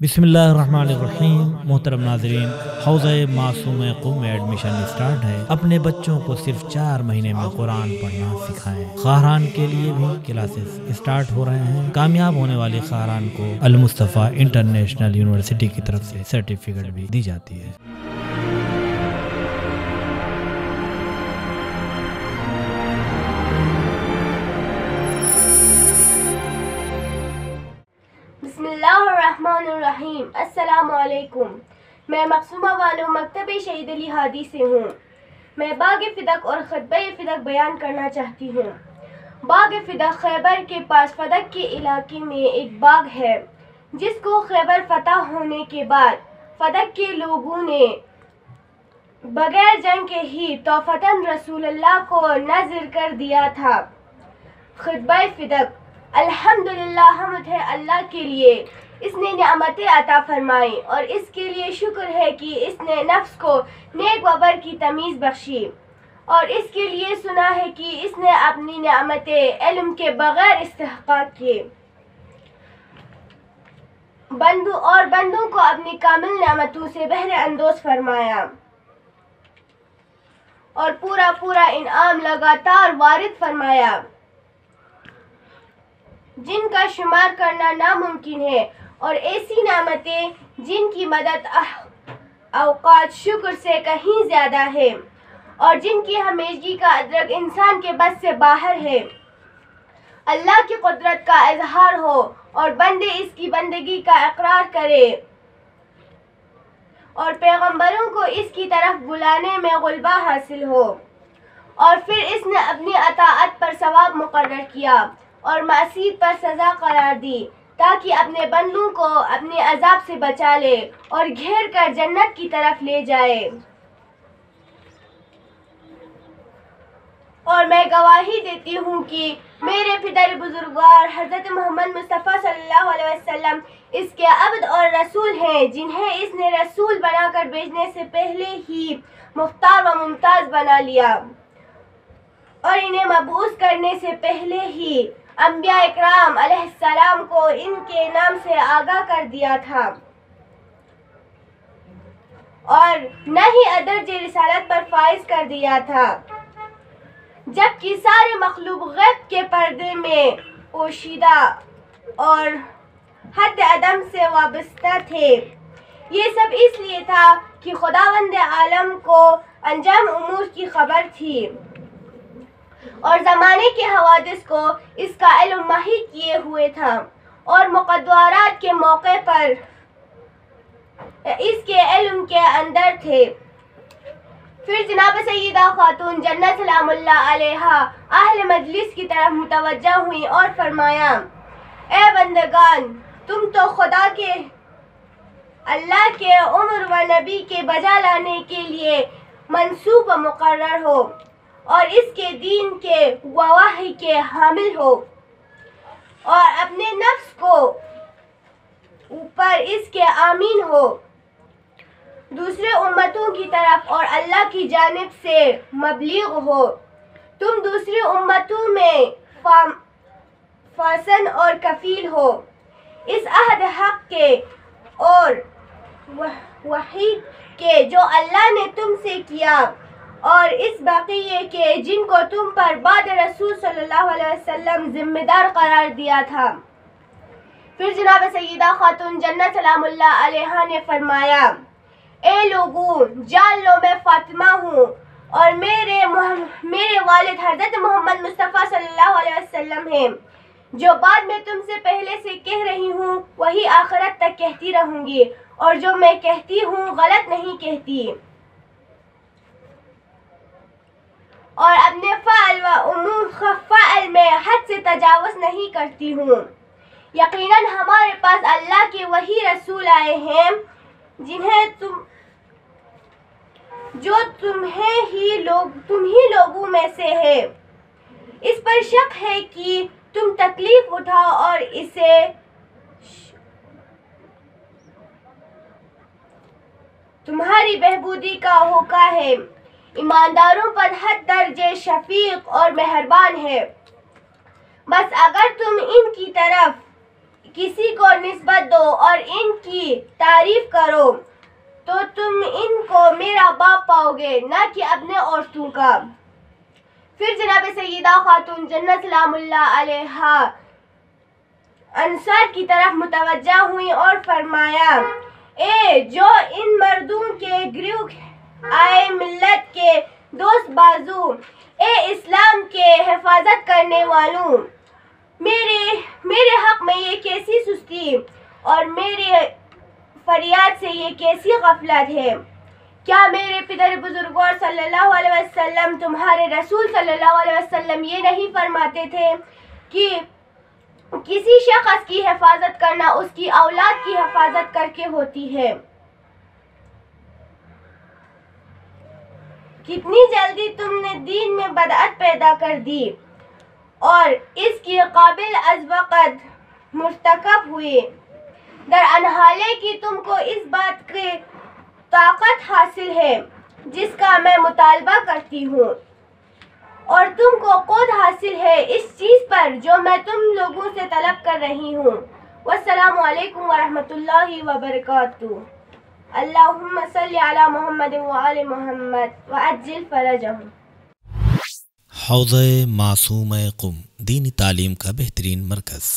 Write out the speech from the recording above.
बिस्मिल्लाहिर्रहमानिर्रहीम। मोहतरम नाज़रीन, हौज़े मासूम क़ुम में एडमिशन स्टार्ट है। अपने बच्चों को सिर्फ 4 महीने में कुरान पढ़ना सिखाएं। ख़ारान के लिए भी क्लासेस स्टार्ट हो रहे हैं। कामयाब होने वाले ख़ारान को अल मुस्तफ़ा इंटरनेशनल यूनिवर्सिटी की तरफ से सर्टिफिकेट भी दी जाती है। बिस्मिल्लाहिर्रहमानिर्रहीम। अस्सलामुअलैकुम। मैं मकसूमा बानो मकतब शहीद अली हादी से हूँ। मैं बाग फ़िदक और ख़ुतबा फ़िदक बयान करना चाहती हूँ। बाग फ़िदक खैबर के पास फदक के इलाके में एक बाग है, जिसको खैबर फतह होने के बाद फदक के लोगों ने बगैर जंग के ही तोहफ़तन रसूलुल्लाह को नज़र कर दिया था। ख़ुतबा फ़िदक। अल्हम्दुलिल्लाह, हमद है अल्लाह के लिए, इसने नेमतें अता फरमाई और इसके लिए शुक्र है कि इसने नफ्स को नेक व बद की तमीज़ बख्शी, और इसके लिए सुना है कि इसने अपनी नेमतें इल्म के बगैर इस्तेहक़ाक़ किए। बंदों को अपनी कामिल नेमतों से बहरे अंदोज़ फरमाया और पूरा इनाम लगातार वारिद फरमाया, जिनका शुमार करना नामुमकिन है, और ऐसी नेमतें जिनकी मदद औकात शुक्र से कहीं ज़्यादा है और जिनकी हमेशगी का अदरक इंसान के बस से बाहर है। अल्लाह की कुदरत का इजहार हो और बंदे इसकी बंदगी का इकरार करे और पैगंबरों को इसकी तरफ बुलाने में गुलबा हासिल हो, और फिर इसने अपनी अताअत पर सवाब मुकर्रर किया और मासीत पर सज़ा करार दी, ताकि अपने बंदों को अपने अजाब से बचा ले और घेर कर जन्नत की तरफ ले जाए। और मैं गवाही देती हूँ कि मेरे पितर बुजुर्गवार हज़रत मोहम्मद मुस्तफ़ा सल्लल्लाहु अलैहि वसल्लम इसके अब्द और रसूल हैं, जिन्हें इसने रसूल बनाकर भेजने से पहले ही मुख्तार व मुमताज़ बना लिया और इन्हें मबूस करने से पहले ही अंबिया इकराम अलैहिस्सलाम को इनके नाम से आगाह कर दिया था, और न ही अदर्ज रिसालत पर फाइज कर दिया था, जबकि सारे मखलूक गैब के पर्दे में पोशीदा और हद अदम से वाबस्ता थे। ये सब इसलिए था कि खुदावंद आलम को अंजाम उमूर की खबर थी और ज़माने के हवादिस को इसका इल्म माही किए हुए था, और मुक़द्दरात के मौके पर इसके इल्म के अंदर थे। फिर जनाब सैयदा खातून जन्नत सलामुल्लाह अलैहा अहले मजलिस की तरफ मुतवज्जा हुई और फरमाया, ए बंदगान, तुम तो खुदा के अल्लाह के उम्र व नबी के बजा लाने के लिए मंसूब व मुकर्रर हो और इसके दीन के वही के हामिल हो, और अपने नफ्स को ऊपर इसके आमीन हो, दूसरे उम्मतों की तरफ और अल्लाह की जानिब से मबलीग हो। तुम दूसरी उम्मतों में फासन और कफील हो इस अहद हक के और वही के जो अल्लाह ने तुमसे किया, और इस बक़िये के जिनको तुम पर बाद रसूल सल्लल्लाहु अलैहि वसल्लम जिम्मेदार करार दिया था। फिर जनाब सैयदा खातून जन्नत सलामुल्लाह अलैहा ने फरमाया, ए लोगों, जान लो मैं फातिमा हूँ और मेरे वालिद हज़रत मोहम्मद मुस्तफ़ा सल्लल्लाहु अलैहि वसल्लम हैं। जो बात मैं तुमसे पहले से कह रही हूँ वही आखिरत तक कहती रहूँगी, और जो मैं कहती हूँ गलत नहीं कहती, और अपने फ़अल व उमूम फ़अल में हद से तजावुज़ नहीं करती हूँ। यकीनन हमारे पास अल्लाह के वही रसूल आए हैं, तुम ही लोगों में से है। इस पर शक है कि तुम तकलीफ उठाओ और इसे तुम्हारी बहबूदी का होका है। ईमानदारों पर हद दर्जे शफीक और मेहरबान है। बस अगर तुम इनकी तरफ کسی کو نسبت دو اور ان کی تعریف کرو تو تم ان کو میرا باپ پاؤ گے، نہ کہ اپنے عورتوں کا۔ پھر جناب سیدہ خاتون جنت سلام اللہ علیہا انصار کی طرف متوجہ ہوئی اور فرمایا، اے جو ان مردوں کے گروہ آئے ملت کے دوست بازو، اے اسلام کے حفاظت کرنے والوں، میرے حق میں یہ کیسی سستی اور میرے فریاد سے یہ کیسی غفلت ہے؟ کیا میرے پدر بزرگوار صلی اللہ علیہ وسلم، تمہارے رسول صلی اللہ علیہ وسلم یہ نہیں فرماتے تھے کہ کسی شخص کی حفاظت کرنا اس کی اولاد کی حفاظت کر کے ہوتی ہے؟ کتنی جلدی تم نے دین میں بدعت پیدا کر دی اور اس کی قابل از وقت مرتکب ہوئے، درانحالے کہ تم کو اس بات کی طاقت حاصل ہے جس کا میں مطالبہ کرتی ہوں، اور تم کو خود حاصل ہے اس چیز پر جو میں تم لوگوں سے طلب کر رہی ہوں۔ والسلام علیکم ورحمۃ اللہ وبرکاتہ۔ اللہم صلی علی محمد وآل محمد وعجل فرجہم۔ حوضہ معصومہ قم، دینی تعلیم کا بہترین مرکز۔